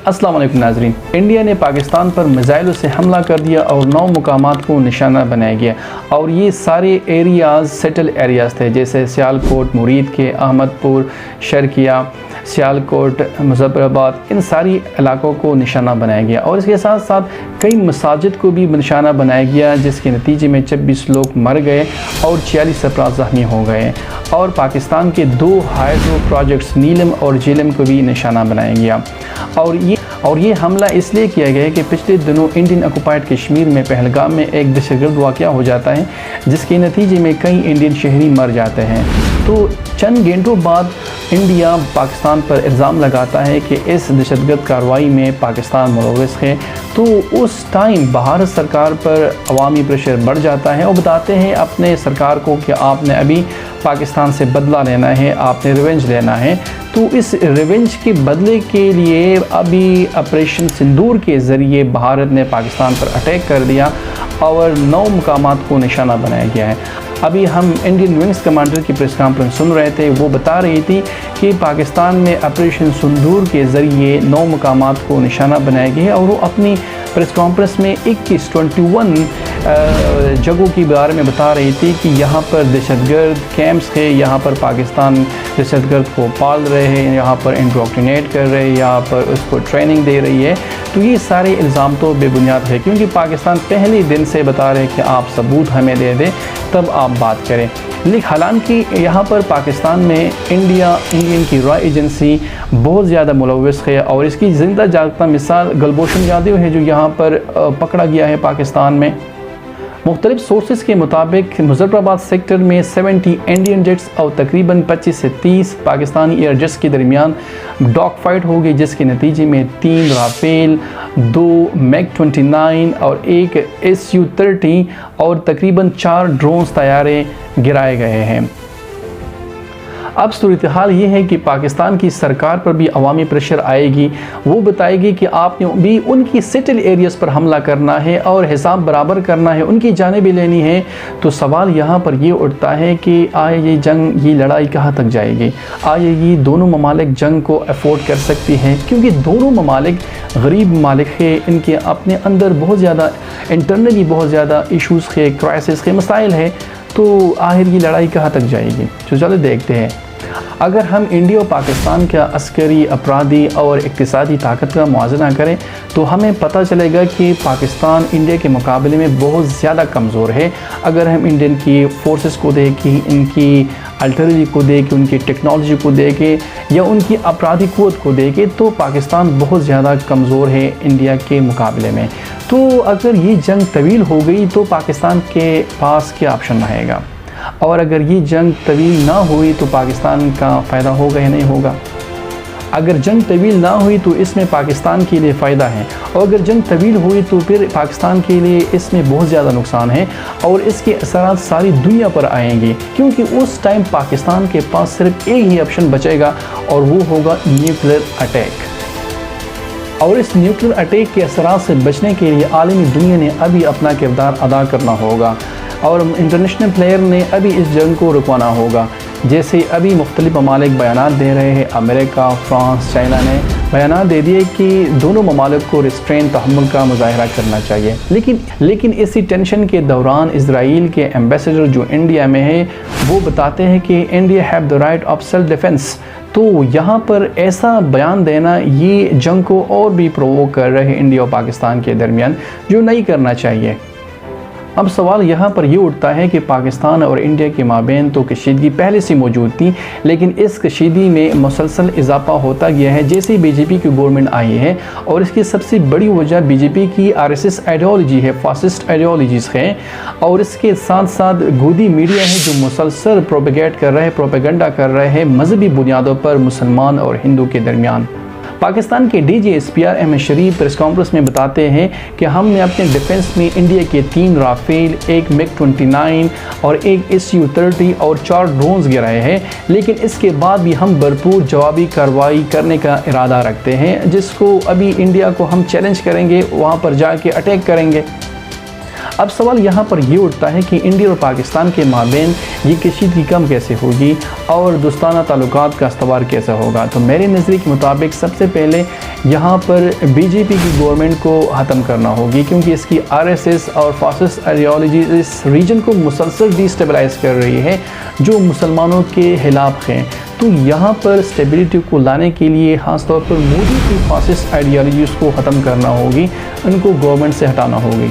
अस्सलाम वालेकुम नाज़रीन। इंडिया ने पाकिस्तान पर मिसाइलों से हमला कर दिया और 9 मुकामात को निशाना बनाया गया और ये सारे एरियाज़ सेटल एरियाज़ थे, जैसे सियालकोट, मुरीद के, अहमदपुर, शर्किया, सियालकोट, मुज़फ़्फ़राबाद, इन सारी इलाकों को निशाना बनाया गया और इसके साथ साथ कई मसाजिद को भी निशाना बनाया गया, जिसके नतीजे में 26 लोग मर गए और 46 अफराद ज़ख्मी हो गए। और पाकिस्तान के 2 हाइड्रो प्रोजेक्ट्स नीलम और झेलम को भी निशाना बनाया गया। और ये हमला इसलिए किया गया है कि पिछले दिनों इंडियन ऑक्युपाइड कश्मीर में पहलगाम में एक दहशतगर्द वाक़या हो जाता है, जिसके नतीजे में कई इंडियन शहरी मर जाते हैं। तो चंद घंटों बाद इंडिया पाकिस्तान पर इल्ज़ाम लगाता है कि इस दहशतगर्द कार्रवाई में पाकिस्तान मुलव्वस है। तो उस टाइम भारत सरकार पर अवामी प्रेशर बढ़ जाता है और बताते हैं अपने सरकार को कि आपने अभी पाकिस्तान से बदला लेना है, आपने रिवेंज लेना है। तो इस रिवेंज के बदले के लिए अभी ऑपरेशन सिंदूर के ज़रिए भारत ने पाकिस्तान पर अटैक कर दिया और 9 मुकामात को निशाना बनाया गया है। अभी हम इंडियन विंग्स कमांडर की प्रेस कॉन्फ्रेंस सुन रहे थे, वो बता रही थी कि पाकिस्तान में ऑपरेशन सिंदूर के ज़रिए 9 मुकामात को निशाना बनाया गया है और वो अपनी प्रेस कॉन्फ्रेंस में 21 जगहों के बारे में बता रही थी कि यहाँ पर दहशतगर्द कैंप्स है, यहाँ पर पाकिस्तान दहशतगर्द को पाल रहे हैं, यहाँ पर इंडोक्ट्रिनेट कर रहे हैं, यहाँ पर उसको ट्रेनिंग दे रही है। तो ये सारे इल्ज़ाम तो बेबुनियाद है, क्योंकि पाकिस्तान पहले दिन से बता रहे हैं कि आप सबूत हमें दे दें तब आप बात करें। लेकिन हालांकि यहाँ पर पाकिस्तान में इंडियन की रॉ एजेंसी बहुत ज़्यादा मुलव्वस है और इसकी ज़िंदा जागता मिसाल गुलभूषण यादव है, जो यहाँ पर पकड़ा गया है पाकिस्तान में। मुख्तलिफ सोर्सेस के मुताबिक मुज़फ़्फ़राबाद सेक्टर में 70 इंडियन जेट्स और तकरीबन 25 से 30 पाकिस्तानी एयर जेट्स के दरमियान डॉग फाइट हो गई, जिसके नतीजे में 3 राफेल, 2 MiG-29 और 1 Su-30 और तकरीबन 4 ड्रोन्स तैयारे गिराए गए हैं। अब सूरत हाल ये है कि पाकिस्तान की सरकार पर भी अवामी प्रेशर आएगी, वो बताएगी कि आपने भी उनकी सेटल एरियाज़ पर हमला करना है और हिसाब बराबर करना है, उनकी जानें भी लेनी है। तो सवाल यहाँ पर ये उठता है कि आए ये लड़ाई कहाँ तक जाएगी? आए ये दोनों ममालिक जंग को अफोर्ड कर सकती हैं? क्योंकि दोनों ममालिक गरीब ममालिक है, इनके अपने अंदर बहुत ज़्यादा इंटरनली बहुत ज़्यादा इशूज़ है, क्राइसिस है, मसाइल है। तो आखिर ये लड़ाई कहाँ तक जाएगी? तो चलो देखते हैं। अगर हम इंडिया और पाकिस्तान का अस्करी, अपराधी और इक़्तिसादी ताकत का मुआवजा करें तो हमें पता चलेगा कि पाकिस्तान इंडिया के मुकाबले में बहुत ज़्यादा कमज़ोर है। अगर हम इंडियन की फ़ोर्सेस को देखें, इनकी आर्टिलरी को देखें, उनकी टेक्नोलॉजी को देखें या उनकी अपराधी क़ुव्वत को देखें, तो पाकिस्तान बहुत ज़्यादा कमज़ोर है इंडिया के मुकाबले में। तो अगर ये जंग तवील हो गई तो पाकिस्तान के पास क्या ऑप्शन रहेगा? और अगर ये जंग तवील ना हुई तो पाकिस्तान का फ़ायदा होगा या नहीं होगा? अगर जंग तवील ना हुई तो इसमें पाकिस्तान के लिए फ़ायदा है, और अगर जंग तवील हुई तो फिर पाकिस्तान के लिए इसमें बहुत ज़्यादा नुकसान है और इसके असरात सारी दुनिया पर आएंगे, क्योंकि उस टाइम पाकिस्तान के पास सिर्फ एक ही ऑप्शन बचेगा और वो होगा न्यूक्लियर अटैक। और इस न्यूक्लियर अटैक के असरात से बचने के लिए आलमी दुनिया ने अभी अपना किरदार अदा करना होगा और इंटरनेशनल प्लेयर ने अभी इस जंग को रुकवाना होगा। जैसे अभी मुख्तलिफ ममालिक बयानात दे रहे हैं, अमेरिका, फ्रांस, चाइना ने बयानात दे दिए कि दोनों ममालिक को रिस्ट्रेन तहम्मुल का मुजाहरा करना चाहिए। लेकिन इसी टेंशन के दौरान इजराइल के एम्बेसडर जो इंडिया में है, वो बताते हैं कि India have the right of self defence. तो यहाँ पर ऐसा बयान देना ये जंग को और भी प्रोवोक कर रहे हैं इंडिया और पाकिस्तान के दरमियान, जो नहीं करना चाहिए। अब सवाल यहाँ पर ये उठता है कि पाकिस्तान और इंडिया के माबैन तो कशीदगी पहले से मौजूद थी, लेकिन इस कशीदगी में मुसलसल इजाफा होता गया है जैसे ही बीजेपी की गवर्नमेंट आई है। और इसकी सबसे बड़ी वजह बीजेपी की आरएसएस आइडियोलॉजी है, फासिस्ट आइडियोलॉजीज़ है, और इसके साथ साथ गोदी मीडिया है जो मुसलसल प्रोपेगेट कर रहे हैं, प्रोपेगेंडा कर रहे हैं मजहबी बुनियादों पर मुसलमान और हिंदू के दरमियान। पाकिस्तान के DGSPR अहमद शरीफ प्रेस कॉन्फ्रेंस में बताते हैं कि हमने अपने डिफेंस में इंडिया के 3 राफेल, 1 MiG-29 और 1 Su-30 और 4 ड्रोन्स गिराए हैं, लेकिन इसके बाद भी हम भरपूर जवाबी कार्रवाई करने का इरादा रखते हैं, जिसको अभी इंडिया को हम चैलेंज करेंगे, वहाँ पर जाके अटैक करेंगे। اب سوال یہاں پر یہ اٹھتا ہے کہ انڈیا اور پاکستان کے مابین یہ کشیدگی کم کیسے ہوگی اور دوستانہ تعلقات کا استوار کیسے ہوگا؟ تو میرے نظریے کے مطابق سب سے پہلے یہاں پر بی جے پی کی گورنمنٹ کو ختم کرنا ہوگی، کیونکہ اس کی RSS اور فاسسٹ آئیڈیالوجی اس ریجن کو مسلسل ڈیسٹیبلائز کر رہی ہے جو مسلمانوں کے خلاف ہیں۔ تو یہاں پر اسٹیبلٹی کو لانے کے لیے خاص طور پر مودی کی فاسسٹ آئیڈیالوجیز کو ختم کرنا ہوگی، ان کو گورنمنٹ سے ہٹانا ہوگی۔